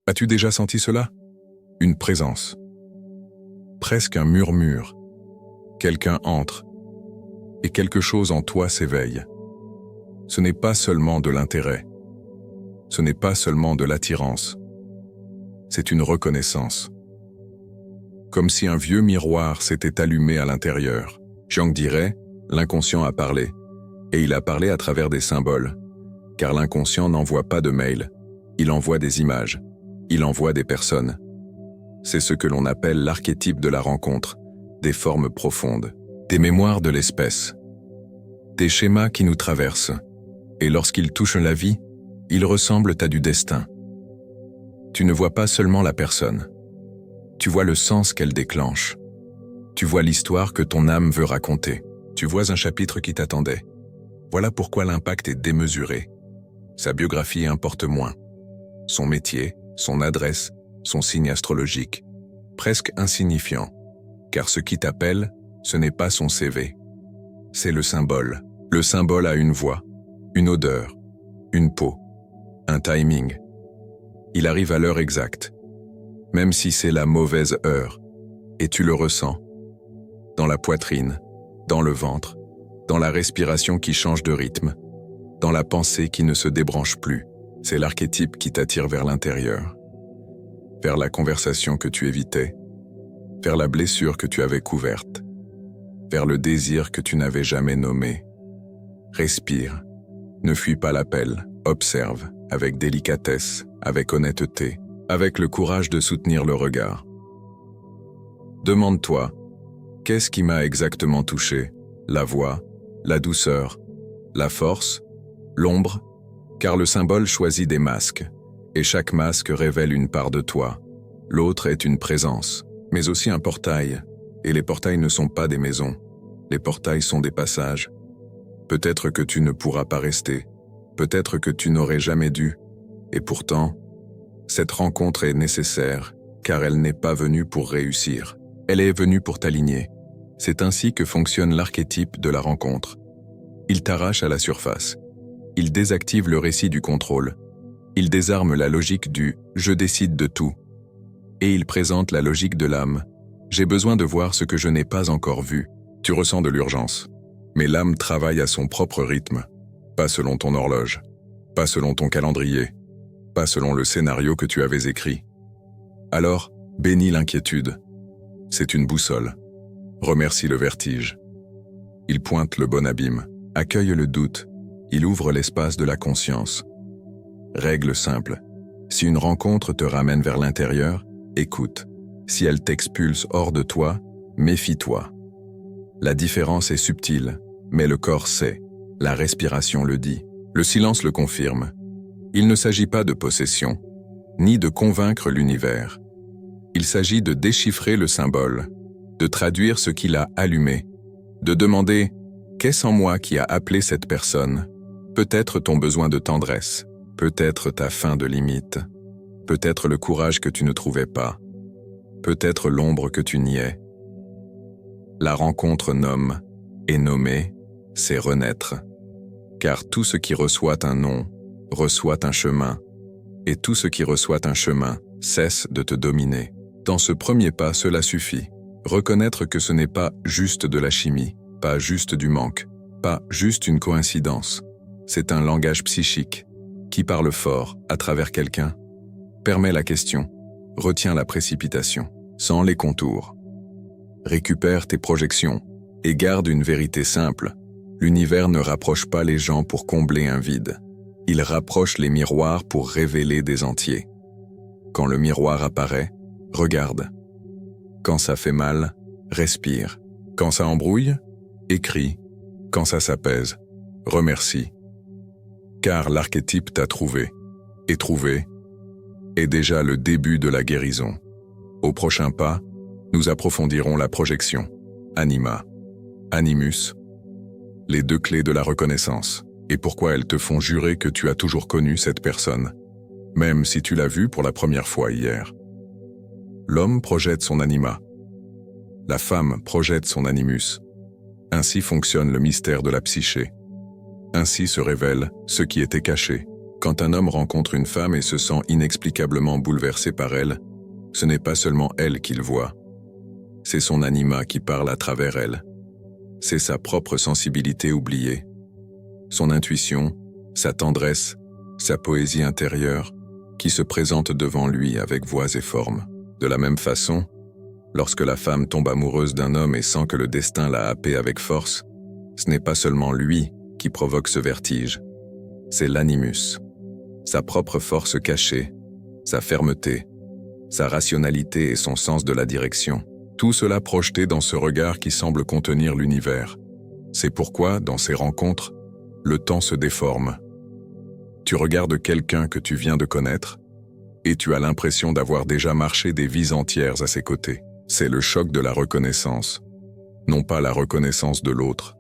As-tu déjà senti cela? Une présence. Presque un murmure. Quelqu'un entre. Et quelque chose en toi s'éveille. Ce n'est pas seulement de l'intérêt. Ce n'est pas seulement de l'attirance. C'est une reconnaissance. Comme si un vieux miroir s'était allumé à l'intérieur. Jiang dirait, l'inconscient a parlé. Et il a parlé à travers des symboles. Car l'inconscient n'envoie pas de mail. Il envoie des images. Il envoie des personnes. C'est ce que l'on appelle l'archétype de la rencontre, des formes profondes, des mémoires de l'espèce, des schémas qui nous traversent, et lorsqu'ils touchent la vie, ils ressemblent à du destin. Tu ne vois pas seulement la personne, tu vois le sens qu'elle déclenche, tu vois l'histoire que ton âme veut raconter, tu vois un chapitre qui t'attendait. Voilà pourquoi l'impact est démesuré. Sa biographie importe moins. Son métier, son adresse, son signe astrologique, presque insignifiant, car ce qui t'appelle, ce n'est pas son CV. C'est le symbole. Le symbole a une voix, une odeur, une peau, un timing. Il arrive à l'heure exacte, même si c'est la mauvaise heure, et tu le ressens, dans la poitrine, dans le ventre, dans la respiration qui change de rythme, dans la pensée qui ne se débranche plus. C'est l'archétype qui t'attire vers l'intérieur, vers la conversation que tu évitais, vers la blessure que tu avais couverte, vers le désir que tu n'avais jamais nommé. Respire, ne fuis pas l'appel, observe, avec délicatesse, avec honnêteté, avec le courage de soutenir le regard. Demande-toi, qu'est-ce qui m'a exactement touché? La voix, la douceur, la force, l'ombre? Car le symbole choisit des masques, et chaque masque révèle une part de toi. L'autre est une présence, mais aussi un portail, et les portails ne sont pas des maisons. Les portails sont des passages. Peut-être que tu ne pourras pas rester, peut-être que tu n'aurais jamais dû, et pourtant, cette rencontre est nécessaire, car elle n'est pas venue pour réussir. Elle est venue pour t'aligner. C'est ainsi que fonctionne l'archétype de la rencontre. Il t'arrache à la surface. Il désactive le récit du contrôle. Il désarme la logique du « je décide de tout ». Et il présente la logique de l'âme. J'ai besoin de voir ce que je n'ai pas encore vu. Tu ressens de l'urgence. Mais l'âme travaille à son propre rythme. Pas selon ton horloge. Pas selon ton calendrier. Pas selon le scénario que tu avais écrit. Alors, bénis l'inquiétude. C'est une boussole. Remercie le vertige. Il pointe le bon abîme. Accueille le doute. Il ouvre l'espace de la conscience. Règle simple. Si une rencontre te ramène vers l'intérieur, écoute. Si elle t'expulse hors de toi, méfie-toi. La différence est subtile, mais le corps sait. La respiration le dit. Le silence le confirme. Il ne s'agit pas de possession, ni de convaincre l'univers. Il s'agit de déchiffrer le symbole, de traduire ce qu'il a allumé, de demander « Qu'est-ce en moi qui a appelé cette personne ?» Peut-être ton besoin de tendresse, peut-être ta faim de limite, peut-être le courage que tu ne trouvais pas, peut-être l'ombre que tu niais. La rencontre nomme, et nommer, c'est renaître. Car tout ce qui reçoit un nom, reçoit un chemin, et tout ce qui reçoit un chemin cesse de te dominer. Dans ce premier pas, cela suffit. Reconnaître que ce n'est pas juste de la chimie, pas juste du manque, pas juste une coïncidence. C'est un langage psychique, qui parle fort, à travers quelqu'un, permet la question, retient la précipitation, sans les contours. Récupère tes projections, et garde une vérité simple. L'univers ne rapproche pas les gens pour combler un vide. Il rapproche les miroirs pour révéler des entiers. Quand le miroir apparaît, regarde. Quand ça fait mal, respire. Quand ça embrouille, écris. Quand ça s'apaise, remercie. Car l'archétype t'a trouvé, et trouvé, est déjà le début de la guérison. Au prochain pas, nous approfondirons la projection, anima, animus, les deux clés de la reconnaissance, et pourquoi elles te font jurer que tu as toujours connu cette personne, même si tu l'as vue pour la première fois hier. L'homme projette son anima. La femme projette son animus. Ainsi fonctionne le mystère de la psyché. Ainsi se révèle ce qui était caché. Quand un homme rencontre une femme et se sent inexplicablement bouleversé par elle, ce n'est pas seulement elle qu'il voit. C'est son anima qui parle à travers elle. C'est sa propre sensibilité oubliée. Son intuition, sa tendresse, sa poésie intérieure, qui se présente devant lui avec voix et formes. De la même façon, lorsque la femme tombe amoureuse d'un homme et sent que le destin l'a happé avec force, ce n'est pas seulement lui qui provoque ce vertige, c'est l'animus, sa propre force cachée, sa fermeté, sa rationalité et son sens de la direction. Tout cela projeté dans ce regard qui semble contenir l'univers. C'est pourquoi, dans ces rencontres, le temps se déforme. Tu regardes quelqu'un que tu viens de connaître, et tu as l'impression d'avoir déjà marché des vies entières à ses côtés. C'est le choc de la reconnaissance. Non pas la reconnaissance de l'autre,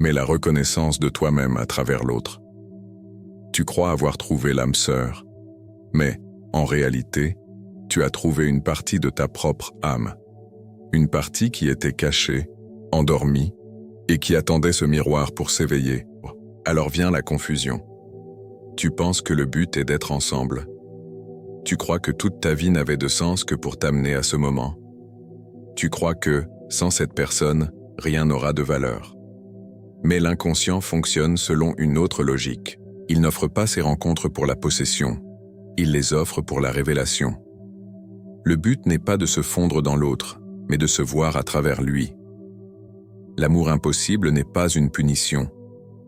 mais la reconnaissance de toi-même à travers l'autre. Tu crois avoir trouvé l'âme sœur, mais, en réalité, tu as trouvé une partie de ta propre âme. Une partie qui était cachée, endormie, et qui attendait ce miroir pour s'éveiller. Alors vient la confusion. Tu penses que le but est d'être ensemble. Tu crois que toute ta vie n'avait de sens que pour t'amener à ce moment. Tu crois que, sans cette personne, rien n'aura de valeur. Mais l'inconscient fonctionne selon une autre logique. Il n'offre pas ces rencontres pour la possession. Il les offre pour la révélation. Le but n'est pas de se fondre dans l'autre, mais de se voir à travers lui. L'amour impossible n'est pas une punition,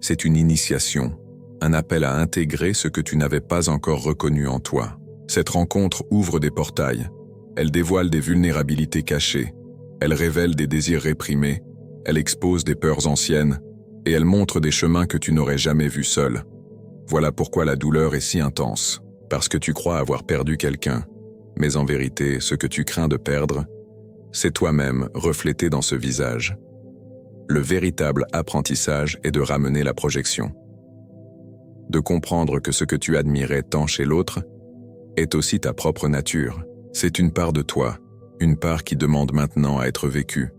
c'est une initiation, un appel à intégrer ce que tu n'avais pas encore reconnu en toi. Cette rencontre ouvre des portails, elle dévoile des vulnérabilités cachées, elle révèle des désirs réprimés, elle expose des peurs anciennes, et elle montre des chemins que tu n'aurais jamais vus seul. Voilà pourquoi la douleur est si intense, parce que tu crois avoir perdu quelqu'un, mais en vérité, ce que tu crains de perdre, c'est toi-même reflété dans ce visage. Le véritable apprentissage est de ramener la projection. De comprendre que ce que tu admirais tant chez l'autre est aussi ta propre nature. C'est une part de toi, une part qui demande maintenant à être vécue.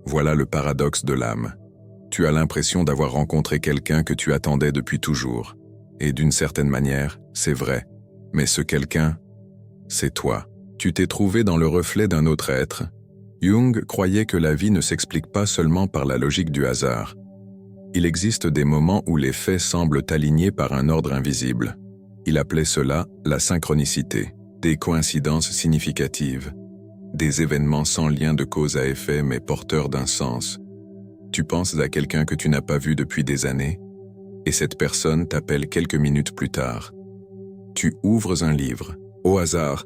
Voilà le paradoxe de l'âme. Tu as l'impression d'avoir rencontré quelqu'un que tu attendais depuis toujours. Et d'une certaine manière, c'est vrai. Mais ce quelqu'un, c'est toi. Tu t'es trouvé dans le reflet d'un autre être. Jung croyait que la vie ne s'explique pas seulement par la logique du hasard. Il existe des moments où les faits semblent alignés par un ordre invisible. Il appelait cela la synchronicité, des coïncidences significatives, des événements sans lien de cause à effet mais porteurs d'un sens. Tu penses à quelqu'un que tu n'as pas vu depuis des années, et cette personne t'appelle quelques minutes plus tard. Tu ouvres un livre, au hasard,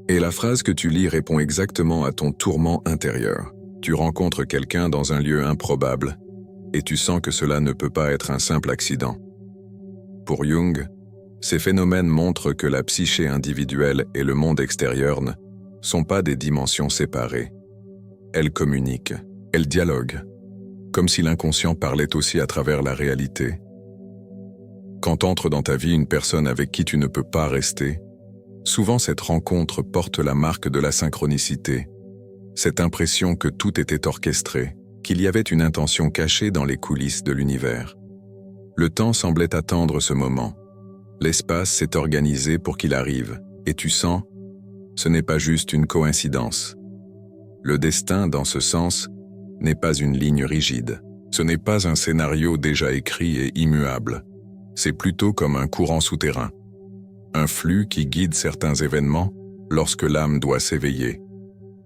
et la phrase que tu lis répond exactement à ton tourment intérieur. Tu rencontres quelqu'un dans un lieu improbable, et tu sens que cela ne peut pas être un simple accident. Pour Jung, ces phénomènes montrent que la psyché individuelle et le monde extérieur ne sont pas des dimensions séparées. Elles communiquent, elles dialoguent, comme si l'inconscient parlait aussi à travers la réalité. Quand entre dans ta vie une personne avec qui tu ne peux pas rester, souvent cette rencontre porte la marque de la synchronicité, cette impression que tout était orchestré, qu'il y avait une intention cachée dans les coulisses de l'univers. Le temps semblait attendre ce moment. L'espace s'est organisé pour qu'il arrive, et tu sens, ce n'est pas juste une coïncidence. Le destin, dans ce sens, n'est pas une ligne rigide. Ce n'est pas un scénario déjà écrit et immuable. C'est plutôt comme un courant souterrain. Un flux qui guide certains événements lorsque l'âme doit s'éveiller.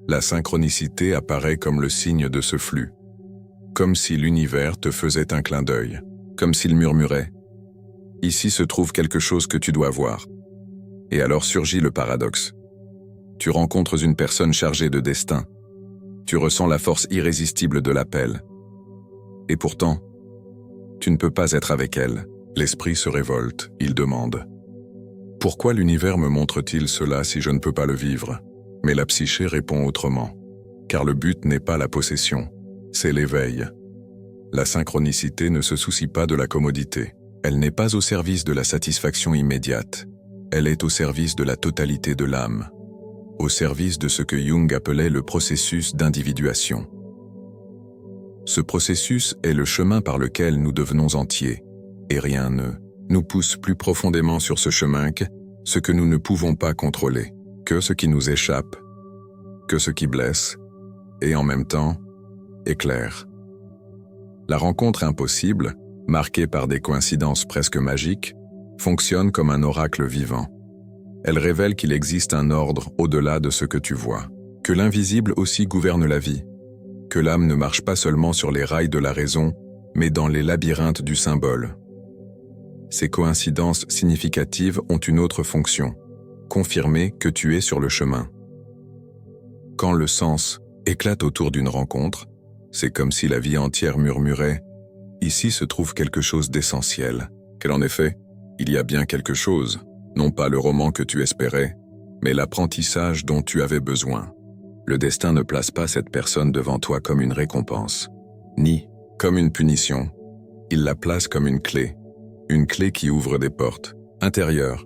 La synchronicité apparaît comme le signe de ce flux. Comme si l'univers te faisait un clin d'œil. Comme s'il murmurait « Ici se trouve quelque chose que tu dois voir ». Et alors surgit le paradoxe. Tu rencontres une personne chargée de destin. Tu ressens la force irrésistible de l'appel. Et pourtant, tu ne peux pas être avec elle. L'esprit se révolte, il demande. Pourquoi l'univers me montre-t-il cela si je ne peux pas le vivre? Mais la psyché répond autrement. Car le but n'est pas la possession, c'est l'éveil. La synchronicité ne se soucie pas de la commodité. Elle n'est pas au service de la satisfaction immédiate. Elle est au service de la totalité de l'âme. Au service de ce que Jung appelait le processus d'individuation. Ce processus est le chemin par lequel nous devenons entiers, et rien ne nous pousse plus profondément sur ce chemin que ce que nous ne pouvons pas contrôler, que ce qui nous échappe, que ce qui blesse, et en même temps, éclaire. La rencontre impossible, marquée par des coïncidences presque magiques, fonctionne comme un oracle vivant. Elle révèle qu'il existe un ordre au-delà de ce que tu vois, que l'invisible aussi gouverne la vie, que l'âme ne marche pas seulement sur les rails de la raison, mais dans les labyrinthes du symbole. Ces coïncidences significatives ont une autre fonction, confirmer que tu es sur le chemin. Quand le sens éclate autour d'une rencontre, c'est comme si la vie entière murmurait « Ici se trouve quelque chose d'essentiel ». Quel en effet, il y a bien quelque chose, non pas le roman que tu espérais, mais l'apprentissage dont tu avais besoin. Le destin ne place pas cette personne devant toi comme une récompense, ni comme une punition. Il la place comme une clé qui ouvre des portes intérieures,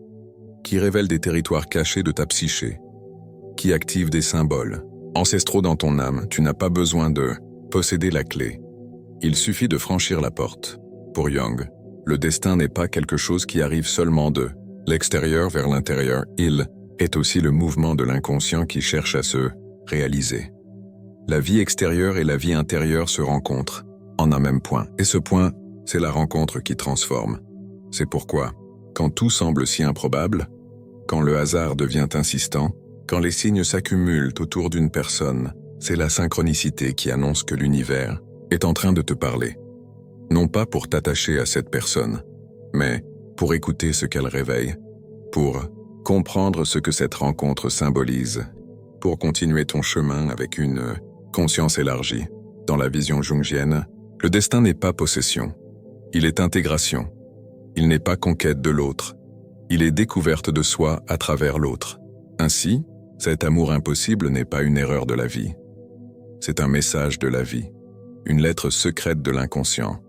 qui révèle des territoires cachés de ta psyché, qui active des symboles ancestraux dans ton âme. Tu n'as pas besoin de posséder la clé. Il suffit de franchir la porte. Pour Jung, le destin n'est pas quelque chose qui arrive seulement de l'extérieur vers l'intérieur. Il est aussi le mouvement de l'inconscient qui cherche à se réaliser. La vie extérieure et la vie intérieure se rencontrent en un même point. Et ce point, c'est la rencontre qui transforme. C'est pourquoi, quand tout semble si improbable, quand le hasard devient insistant, quand les signes s'accumulent autour d'une personne, c'est la synchronicité qui annonce que l'univers est en train de te parler. Non pas pour t'attacher à cette personne, mais pour écouter ce qu'elle réveille, pour comprendre ce que cette rencontre symbolise, pour continuer ton chemin avec une conscience élargie. Dans la vision jungienne, le destin n'est pas possession, il est intégration. Il n'est pas conquête de l'autre, il est découverte de soi à travers l'autre. Ainsi, cet amour impossible n'est pas une erreur de la vie. C'est un message de la vie, une lettre secrète de l'inconscient,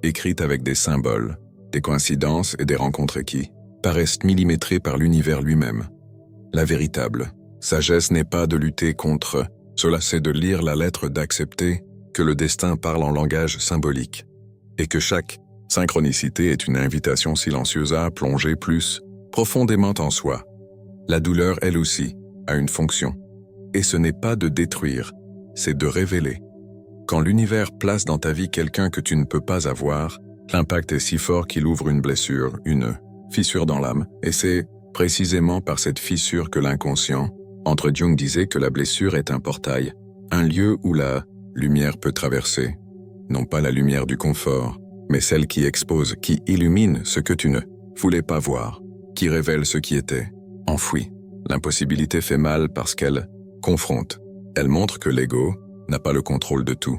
écrite avec des symboles, des coïncidences et des rencontres qui paraissent millimétrées par l'univers lui-même. La véritable sagesse n'est pas de lutter contre cela, c'est de lire la lettre, d'accepter que le destin parle en langage symbolique et que chaque synchronicité est une invitation silencieuse à plonger plus profondément en soi. La douleur, elle aussi, a une fonction. Et ce n'est pas de détruire, c'est de révéler. Quand l'univers place dans ta vie quelqu'un que tu ne peux pas avoir, l'impact est si fort qu'il ouvre une blessure, une fissure dans l'âme. Et c'est précisément par cette fissure que l'inconscient, entre Jung disait que la blessure est un portail, un lieu où la lumière peut traverser. Non pas la lumière du confort, mais celle qui expose, qui illumine ce que tu ne voulais pas voir, qui révèle ce qui était enfoui. L'impossibilité fait mal parce qu'elle confronte. Elle montre que l'ego n'a pas le contrôle de tout.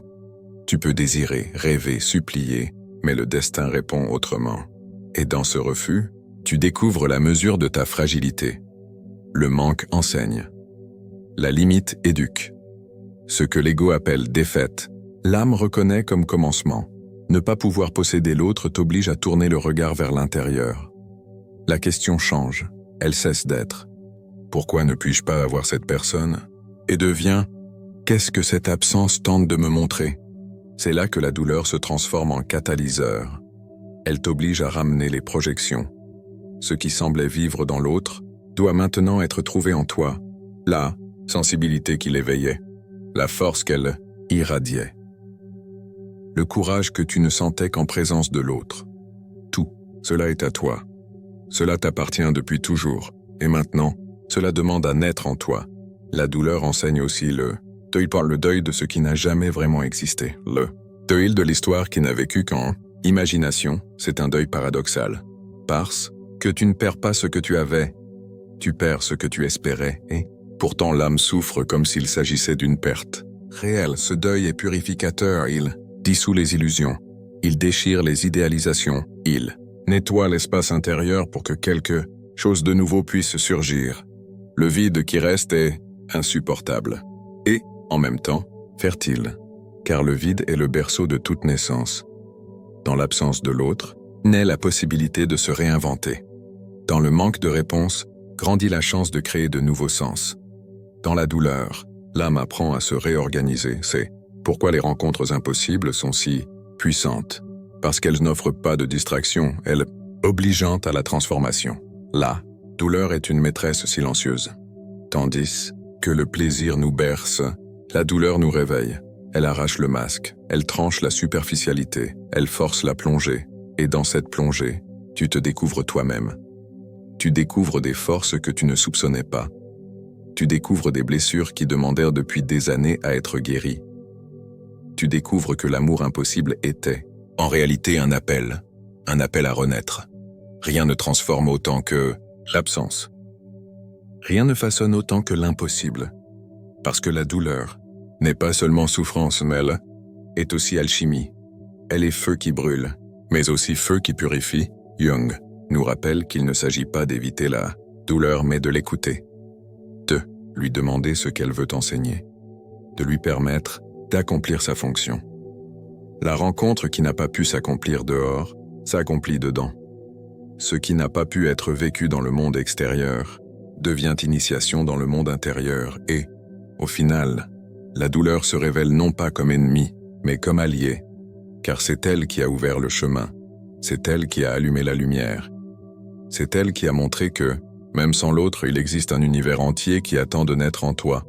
Tu peux désirer, rêver, supplier, mais le destin répond autrement. Et dans ce refus, tu découvres la mesure de ta fragilité. Le manque enseigne. La limite éduque. Ce que l'ego appelle défaite, l'âme reconnaît comme commencement. Ne pas pouvoir posséder l'autre t'oblige à tourner le regard vers l'intérieur. La question change, elle cesse d'être. Pourquoi ne puis-je pas avoir cette personne? Et devient, qu'est-ce que cette absence tente de me montrer? C'est là que la douleur se transforme en catalyseur. Elle t'oblige à ramener les projections. Ce qui semblait vivre dans l'autre doit maintenant être trouvé en toi. La sensibilité qui l'éveillait, la force qu'elle irradiait. Le courage que tu ne sentais qu'en présence de l'autre. Tout, cela est à toi. Cela t'appartient depuis toujours, et maintenant, cela demande à naître en toi. La douleur enseigne aussi le deuil, par le deuil de ce qui n'a jamais vraiment existé. Le deuil de l'histoire qui n'a vécu qu'en imagination, c'est un deuil paradoxal. Parce que tu ne perds pas ce que tu avais, tu perds ce que tu espérais, et pourtant l'âme souffre comme s'il s'agissait d'une perte. Réel, ce deuil est purificateur, il dissout les illusions, il déchire les idéalisations, il nettoie l'espace intérieur pour que quelque chose de nouveau puisse surgir. Le vide qui reste est insupportable et, en même temps, fertile, car le vide est le berceau de toute naissance. Dans l'absence de l'autre, naît la possibilité de se réinventer. Dans le manque de réponse, grandit la chance de créer de nouveaux sens. Dans la douleur, l'âme apprend à se réorganiser. C'est pourquoi les rencontres impossibles sont si puissantes. Parce qu'elles n'offrent pas de distraction, elles obligeante à la transformation. La douleur est une maîtresse silencieuse. Tandis que le plaisir nous berce, la douleur nous réveille. Elle arrache le masque, elle tranche la superficialité, elle force la plongée. Et dans cette plongée, tu te découvres toi-même. Tu découvres des forces que tu ne soupçonnais pas. Tu découvres des blessures qui demandèrent depuis des années à être guéries. Tu découvres que l'amour impossible était, en réalité, un appel à renaître. Rien ne transforme autant que l'absence. Rien ne façonne autant que l'impossible. Parce que la douleur n'est pas seulement souffrance, mais elle est aussi alchimie. Elle est feu qui brûle, mais aussi feu qui purifie. Jung nous rappelle qu'il ne s'agit pas d'éviter la douleur, mais de l'écouter. De lui demander ce qu'elle veut enseigner. De lui permettre d'accomplir sa fonction. La rencontre qui n'a pas pu s'accomplir dehors, s'accomplit dedans. Ce qui n'a pas pu être vécu dans le monde extérieur devient initiation dans le monde intérieur et, au final, la douleur se révèle non pas comme ennemie, mais comme alliée, car c'est elle qui a ouvert le chemin, c'est elle qui a allumé la lumière. C'est elle qui a montré que, même sans l'autre, il existe un univers entier qui attend de naître en toi.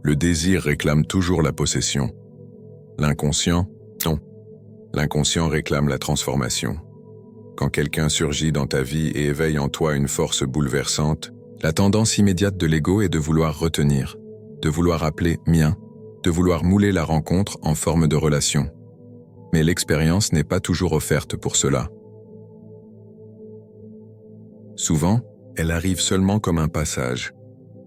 Le désir réclame toujours la possession. L'inconscient, non. L'inconscient réclame la transformation. Quand quelqu'un surgit dans ta vie et éveille en toi une force bouleversante, la tendance immédiate de l'ego est de vouloir retenir, de vouloir appeler mien, de vouloir mouler la rencontre en forme de relation. Mais l'expérience n'est pas toujours offerte pour cela. Souvent, elle arrive seulement comme un passage.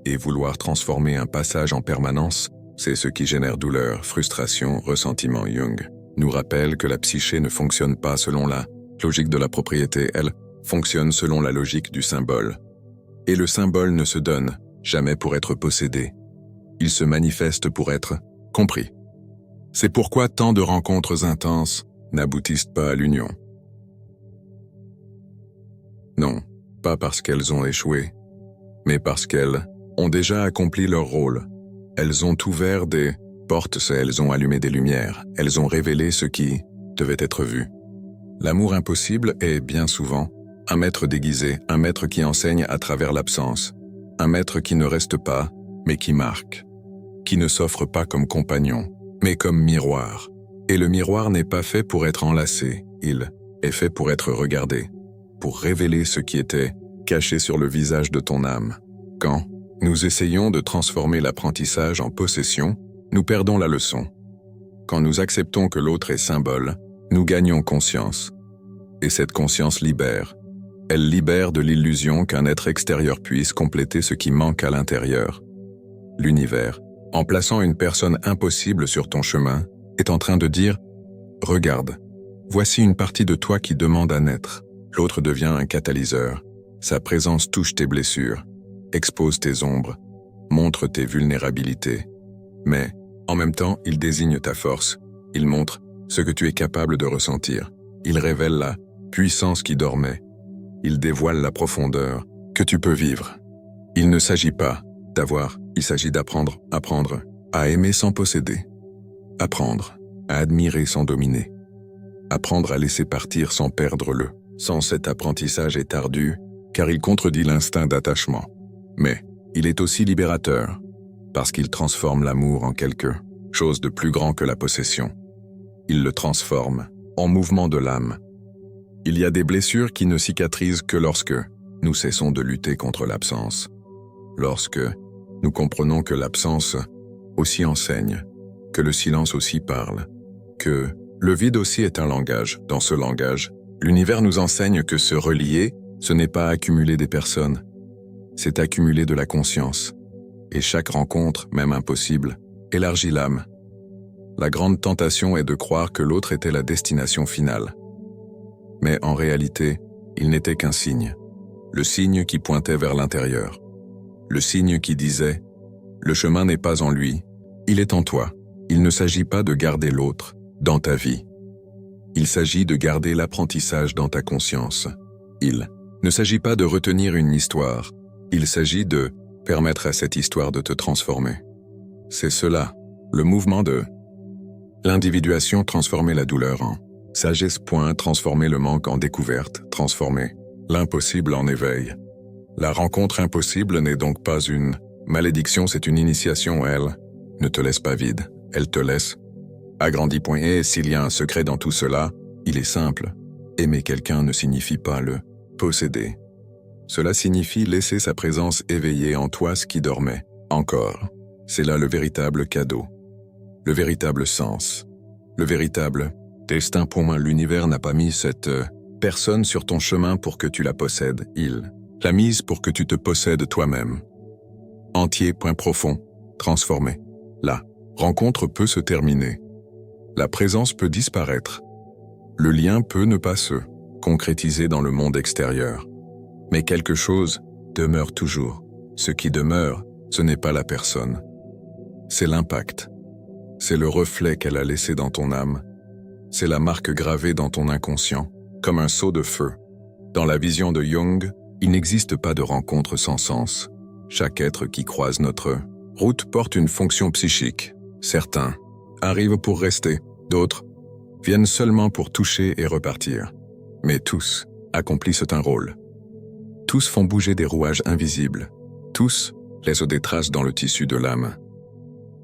Et vouloir transformer un passage en permanence, c'est ce qui génère douleur, frustration, ressentiment. Jung nous rappelle que la psyché ne fonctionne pas selon la logique de la propriété, elle fonctionne selon la logique du symbole. Et le symbole ne se donne jamais pour être possédé. Il se manifeste pour être compris. C'est pourquoi tant de rencontres intenses n'aboutissent pas à l'union. Non, pas parce qu'elles ont échoué, mais parce qu'elles ont déjà accompli leur rôle. Elles ont ouvert des portes, elles ont allumé des lumières, elles ont révélé ce qui devait être vu. L'amour impossible est, bien souvent, un maître déguisé, un maître qui enseigne à travers l'absence, un maître qui ne reste pas, mais qui marque, qui ne s'offre pas comme compagnon, mais comme miroir. Et le miroir n'est pas fait pour être enlacé, il est fait pour être regardé, pour révéler ce qui était caché sur le visage de ton âme. Quand nous essayons de transformer l'apprentissage en possession, nous perdons la leçon. Quand nous acceptons que l'autre est symbole, nous gagnons conscience. Et cette conscience libère. Elle libère de l'illusion qu'un être extérieur puisse compléter ce qui manque à l'intérieur. L'univers, en plaçant une personne impossible sur ton chemin, est en train de dire « Regarde, voici une partie de toi qui demande à naître. » L'autre devient un catalyseur. Sa présence touche tes blessures, expose tes ombres, montre tes vulnérabilités. Mais, en même temps, il désigne ta force. Il montre ce que tu es capable de ressentir. Il révèle la puissance qui dormait. Il dévoile la profondeur que tu peux vivre. Il ne s'agit pas d'avoir, il s'agit d'apprendre, à aimer sans posséder. Apprendre à admirer sans dominer. Apprendre à laisser partir sans perdre-le. Sans cet apprentissage est ardu, car il contredit l'instinct d'attachement. Mais il est aussi libérateur, parce qu'il transforme l'amour en quelque chose de plus grand que la possession. Il le transforme en mouvement de l'âme. Il y a des blessures qui ne cicatrisent que lorsque nous cessons de lutter contre l'absence. Lorsque nous comprenons que l'absence aussi enseigne, que le silence aussi parle, que le vide aussi est un langage. Dans ce langage, l'univers nous enseigne que se relier, ce n'est pas accumuler des personnes, c'est accumuler de la conscience. Et chaque rencontre, même impossible, élargit l'âme. La grande tentation est de croire que l'autre était la destination finale. Mais en réalité, il n'était qu'un signe. Le signe qui pointait vers l'intérieur. Le signe qui disait « Le chemin n'est pas en lui, il est en toi. Il ne s'agit pas de garder l'autre dans ta vie. Il s'agit de garder l'apprentissage dans ta conscience. Il ne s'agit pas de retenir une histoire. Il s'agit de permettre à cette histoire de te transformer. C'est cela, le mouvement de l'individuation, transformer la douleur en Sagesse. Transformer le manque en découverte, transformer l'impossible en éveil. La rencontre impossible n'est donc pas une malédiction, c'est une initiation, elle ne te laisse pas vide, elle te laisse agrandi. Et s'il y a un secret dans tout cela, il est simple. Aimer quelqu'un ne signifie pas le posséder. Cela signifie laisser sa présence éveiller en toi ce qui dormait encore. C'est là le véritable cadeau, le véritable sens, le véritable destin. L'univers n'a pas mis cette personne sur ton chemin pour que tu la possèdes, il l'a mise pour que tu te possèdes toi-même. Entier. Profond, transformé. La rencontre peut se terminer. La présence peut disparaître. Le lien peut ne pas se concrétiser dans le monde extérieur. Mais quelque chose demeure toujours. Ce qui demeure, ce n'est pas la personne. C'est l'impact. C'est le reflet qu'elle a laissé dans ton âme. C'est la marque gravée dans ton inconscient, comme un seau de feu. Dans la vision de Jung, il n'existe pas de rencontre sans sens. Chaque être qui croise notre route porte une fonction psychique. Certains arrivent pour rester, d'autres viennent seulement pour toucher et repartir. Mais tous accomplissent un rôle. Tous font bouger des rouages invisibles. Tous laissent des traces dans le tissu de l'âme.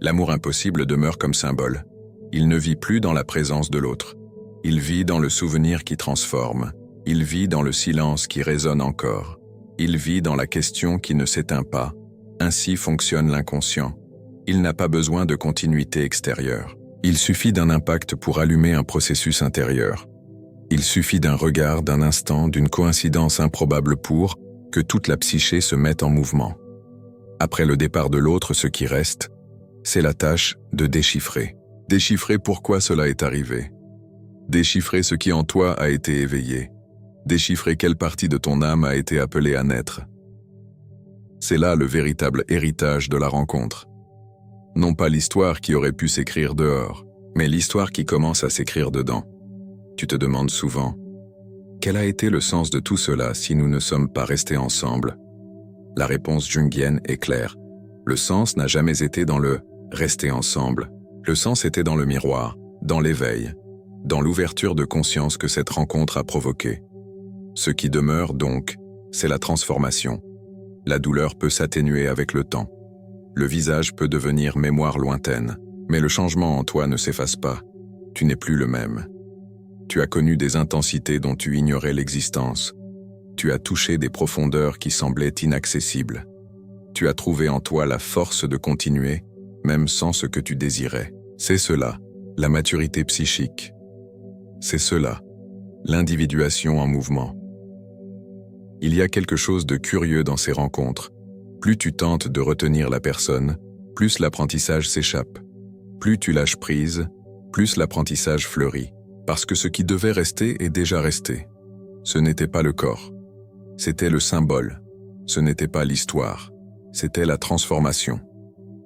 L'amour impossible demeure comme symbole. Il ne vit plus dans la présence de l'autre. Il vit dans le souvenir qui transforme. Il vit dans le silence qui résonne encore. Il vit dans la question qui ne s'éteint pas. Ainsi fonctionne l'inconscient. Il n'a pas besoin de continuité extérieure. Il suffit d'un impact pour allumer un processus intérieur. Il suffit d'un regard, d'un instant, d'une coïncidence improbable pour que toute la psyché se mette en mouvement. Après le départ de l'autre, ce qui reste, c'est la tâche de déchiffrer. Déchiffrer pourquoi cela est arrivé. Déchiffrer ce qui en toi a été éveillé. Déchiffrer quelle partie de ton âme a été appelée à naître. C'est là le véritable héritage de la rencontre. Non pas l'histoire qui aurait pu s'écrire dehors, mais l'histoire qui commence à s'écrire dedans. Tu te demandes souvent, quel a été le sens de tout cela si nous ne sommes pas restés ensemble? La réponse jungienne est claire. Le sens n'a jamais été dans le « rester ensemble ». Le sens était dans le miroir, dans l'éveil, dans l'ouverture de conscience que cette rencontre a provoquée. Ce qui demeure donc, c'est la transformation. La douleur peut s'atténuer avec le temps. Le visage peut devenir mémoire lointaine, mais le changement en toi ne s'efface pas. Tu n'es plus le même. Tu as connu des intensités dont tu ignorais l'existence. Tu as touché des profondeurs qui semblaient inaccessibles. Tu as trouvé en toi la force de continuer, même sans ce que tu désirais. C'est cela, la maturité psychique. C'est cela, l'individuation en mouvement. Il y a quelque chose de curieux dans ces rencontres. Plus tu tentes de retenir la personne, plus l'apprentissage s'échappe. Plus tu lâches prise, plus l'apprentissage fleurit. Parce que ce qui devait rester est déjà resté. Ce n'était pas le corps. C'était le symbole. Ce n'était pas l'histoire. C'était la transformation.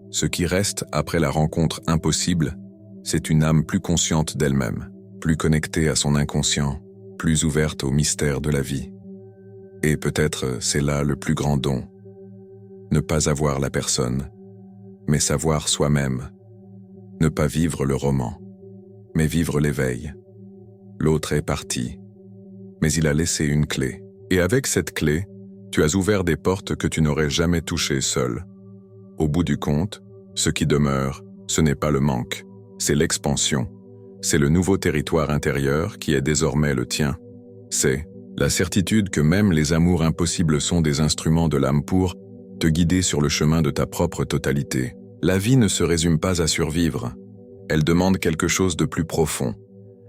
Ce qui reste après la rencontre impossible, c'est une âme plus consciente d'elle-même, plus connectée à son inconscient, plus ouverte au mystère de la vie. Et peut-être c'est là le plus grand don. Ne pas avoir la personne, mais savoir soi-même. Ne pas vivre le roman, mais vivre l'éveil. L'autre est parti, mais il a laissé une clé. Et avec cette clé, tu as ouvert des portes que tu n'aurais jamais touchées seul. Au bout du compte, ce qui demeure, ce n'est pas le manque, c'est l'expansion. C'est le nouveau territoire intérieur qui est désormais le tien. C'est la certitude que même les amours impossibles sont des instruments de l'âme pour te guider sur le chemin de ta propre totalité. La vie ne se résume pas à survivre. Elle demande quelque chose de plus profond.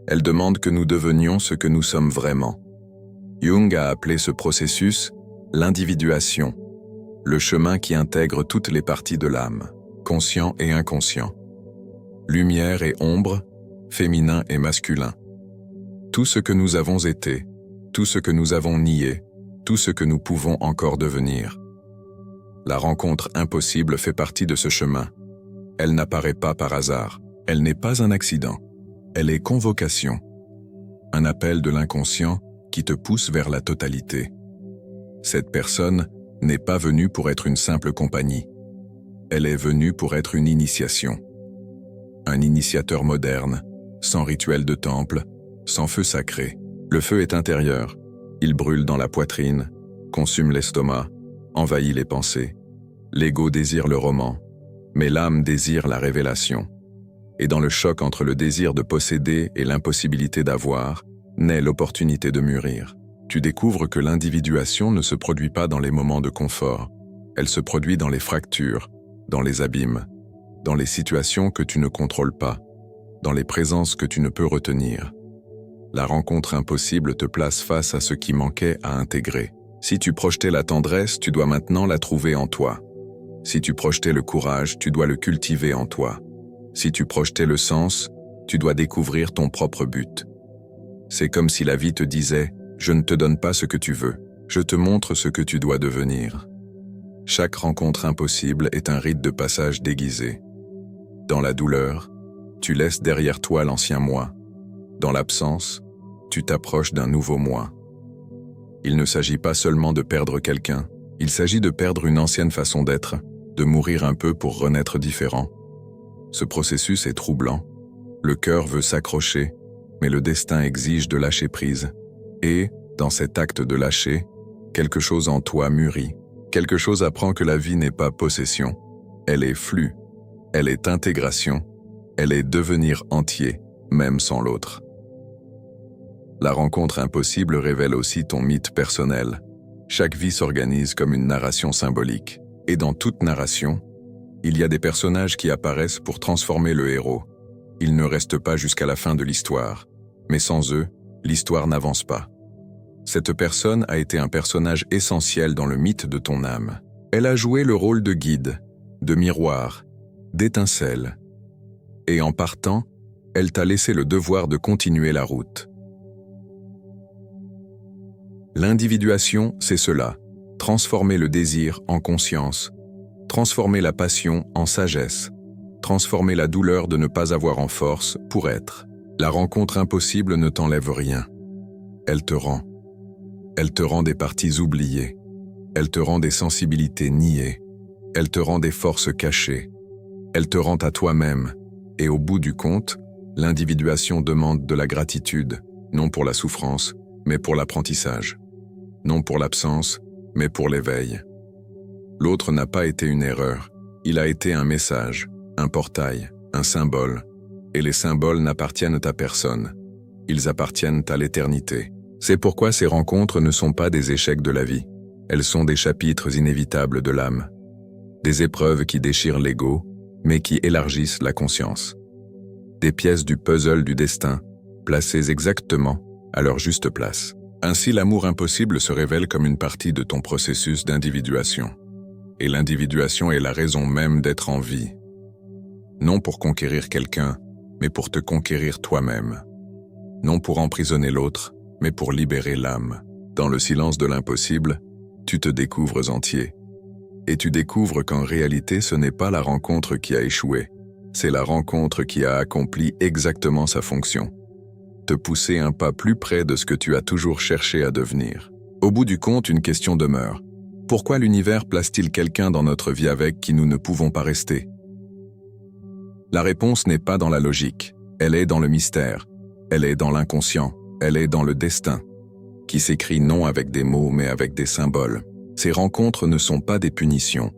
Elle demande que nous devenions ce que nous sommes vraiment. Jung a appelé ce processus l'individuation, le chemin qui intègre toutes les parties de l'âme, conscient et inconscient, lumière et ombre, féminin et masculin. Tout ce que nous avons été, tout ce que nous avons nié, tout ce que nous pouvons encore devenir. La rencontre impossible fait partie de ce chemin. Elle n'apparaît pas par hasard. Elle n'est pas un accident. Elle est convocation. Un appel de l'inconscient qui te pousse vers la totalité. Cette personne n'est pas venue pour être une simple compagnie. Elle est venue pour être une initiation. Un initiateur moderne, sans rituel de temple, sans feu sacré. Le feu est intérieur. Il brûle dans la poitrine, consume l'estomac, envahit les pensées. L'ego désire le roman, mais l'âme désire la révélation. Et dans le choc entre le désir de posséder et l'impossibilité d'avoir, naît l'opportunité de mûrir. Tu découvres que l'individuation ne se produit pas dans les moments de confort. Elle se produit dans les fractures, dans les abîmes, dans les situations que tu ne contrôles pas, dans les présences que tu ne peux retenir. La rencontre impossible te place face à ce qui manquait à intégrer. Si tu projetais la tendresse, tu dois maintenant la trouver en toi. Si tu projetais le courage, tu dois le cultiver en toi. Si tu projetais le sens, tu dois découvrir ton propre but. C'est comme si la vie te disait « Je ne te donne pas ce que tu veux, je te montre ce que tu dois devenir ». Chaque rencontre impossible est un rite de passage déguisé. Dans la douleur, tu laisses derrière toi l'ancien moi. Dans l'absence, tu t'approches d'un nouveau moi. Il ne s'agit pas seulement de perdre quelqu'un, il s'agit de perdre une ancienne façon d'être, de mourir un peu pour renaître différent. Ce processus est troublant. Le cœur veut s'accrocher, mais le destin exige de lâcher prise. Et, dans cet acte de lâcher, quelque chose en toi mûrit. Quelque chose apprend que la vie n'est pas possession. Elle est flux. Elle est intégration. Elle est devenir entier, même sans l'autre. La rencontre impossible révèle aussi ton mythe personnel. Chaque vie s'organise comme une narration symbolique. Et dans toute narration, il y a des personnages qui apparaissent pour transformer le héros. Ils ne restent pas jusqu'à la fin de l'histoire. Mais sans eux, l'histoire n'avance pas. Cette personne a été un personnage essentiel dans le mythe de ton âme. Elle a joué le rôle de guide, de miroir, d'étincelle. Et en partant, elle t'a laissé le devoir de continuer la route. L'individuation, c'est cela. Transformer le désir en conscience. Transformer la passion en sagesse. Transformer la douleur de ne pas avoir en force pour être. La rencontre impossible ne t'enlève rien. Elle te rend. Elle te rend des parties oubliées. Elle te rend des sensibilités niées. Elle te rend des forces cachées. Elle te rend à toi-même. Et au bout du compte, l'individuation demande de la gratitude, non pour la souffrance, mais pour l'apprentissage. Non pour l'absence, mais pour l'éveil. L'autre n'a pas été une erreur. Il a été un message, un portail, un symbole. Et les symboles n'appartiennent à personne. Ils appartiennent à l'éternité. C'est pourquoi ces rencontres ne sont pas des échecs de la vie. Elles sont des chapitres inévitables de l'âme. Des épreuves qui déchirent l'ego, mais qui élargissent la conscience. Des pièces du puzzle du destin, placées exactement à leur juste place. Ainsi, l'amour impossible se révèle comme une partie de ton processus d'individuation. Et l'individuation est la raison même d'être en vie. Non pour conquérir quelqu'un, mais pour te conquérir toi-même. Non pour emprisonner l'autre, mais pour libérer l'âme. Dans le silence de l'impossible, tu te découvres entier. Et tu découvres qu'en réalité, ce n'est pas la rencontre qui a échoué, c'est la rencontre qui a accompli exactement sa fonction. Te pousser un pas plus près de ce que tu as toujours cherché à devenir. Au bout du compte, une question demeure. Pourquoi l'univers place-t-il quelqu'un dans notre vie avec qui nous ne pouvons pas rester? La réponse n'est pas dans la logique, elle est dans le mystère, elle est dans l'inconscient, elle est dans le destin, qui s'écrit non avec des mots mais avec des symboles. Ces rencontres ne sont pas des punitions,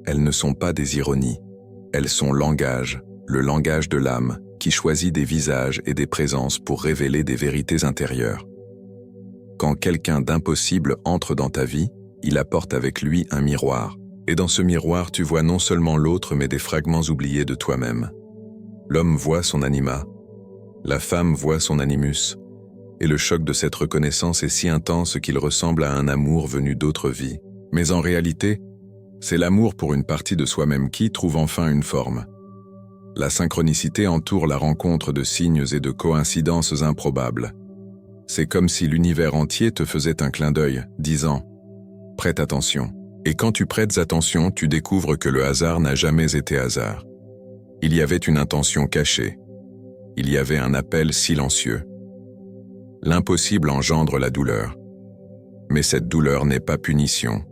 elles ne sont pas des ironies, elles sont langage, le langage de l'âme, qui choisit des visages et des présences pour révéler des vérités intérieures. Quand quelqu'un d'impossible entre dans ta vie, il apporte avec lui un miroir. Et dans ce miroir, tu vois non seulement l'autre, mais des fragments oubliés de toi-même. L'homme voit son anima, la femme voit son animus, et le choc de cette reconnaissance est si intense qu'il ressemble à un amour venu d'autres vies. Mais en réalité, c'est l'amour pour une partie de soi-même qui trouve enfin une forme. La synchronicité entoure la rencontre de signes et de coïncidences improbables. C'est comme si l'univers entier te faisait un clin d'œil, disant « Prête attention ». Et quand tu prêtes attention, tu découvres que le hasard n'a jamais été hasard. Il y avait une intention cachée. Il y avait un appel silencieux. L'impossible engendre la douleur. Mais cette douleur n'est pas punition.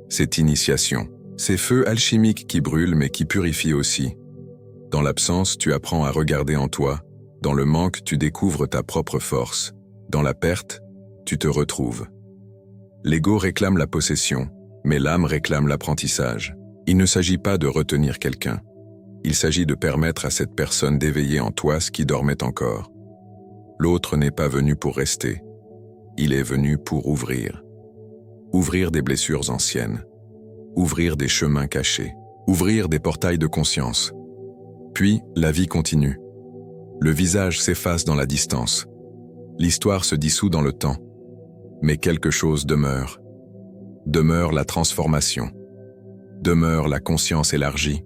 C'est initiation. C'est feu alchimique qui brûle mais qui purifie aussi. Dans l'absence, tu apprends à regarder en toi, Dans le manque, tu découvres ta propre force. Dans la perte, tu te retrouves. L'ego réclame la possession, mais l'âme réclame l'apprentissage. Il ne s'agit pas de retenir quelqu'un. Il s'agit de permettre à cette personne d'éveiller en toi ce qui dormait encore. L'autre n'est pas venu pour rester. Il est venu pour ouvrir. Ouvrir des blessures anciennes. Ouvrir des chemins cachés. Ouvrir des portails de conscience. Puis, la vie continue. Le visage s'efface dans la distance. L'histoire se dissout dans le temps. Mais quelque chose demeure. Demeure la transformation. Demeure la conscience élargie.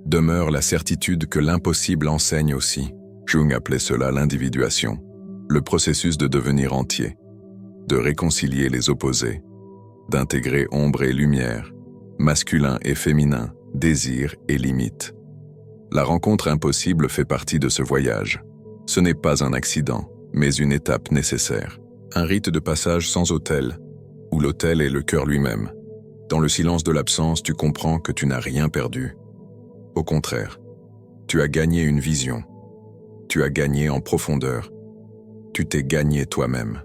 Demeure la certitude que l'impossible enseigne aussi. Jung appelait cela l'individuation, le processus de devenir entier, de réconcilier les opposés, d'intégrer ombre et lumière, masculin et féminin, désir et limite. La rencontre impossible fait partie de ce voyage. Ce n'est pas un accident, mais une étape nécessaire. Un rite de passage sans autel, où l'autel est le cœur lui-même. Dans le silence de l'absence, tu comprends que tu n'as rien perdu. Au contraire, tu as gagné une vision. Tu as gagné en profondeur. Tu t'es gagné toi-même.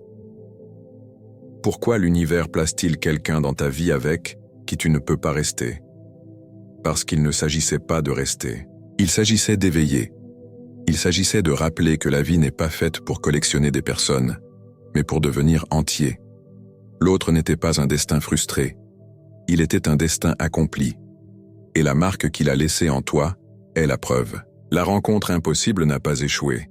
Pourquoi l'univers place-t-il quelqu'un dans ta vie avec qui tu ne peux pas rester? Parce qu'il ne s'agissait pas de rester. Il s'agissait d'éveiller. Il s'agissait de rappeler que la vie n'est pas faite pour collectionner des personnes, mais pour devenir entier. L'autre n'était pas un destin frustré. Il était un destin accompli. Et la marque qu'il a laissée en toi est la preuve. La rencontre impossible n'a pas échoué.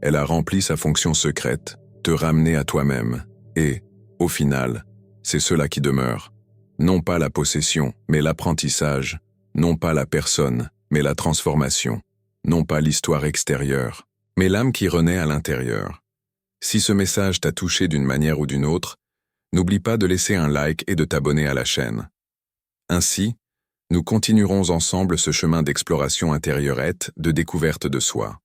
Elle a rempli sa fonction secrète, te ramener à toi-même. Et, au final, c'est cela qui demeure. Non pas la possession, mais l'apprentissage. Non pas la personne, mais la transformation. Non pas l'histoire extérieure, mais l'âme qui renaît à l'intérieur. Si ce message t'a touché d'une manière ou d'une autre, n'oublie pas de laisser un like et de t'abonner à la chaîne. Ainsi, nous continuerons ensemble ce chemin d'exploration intérieurette, de découverte de soi.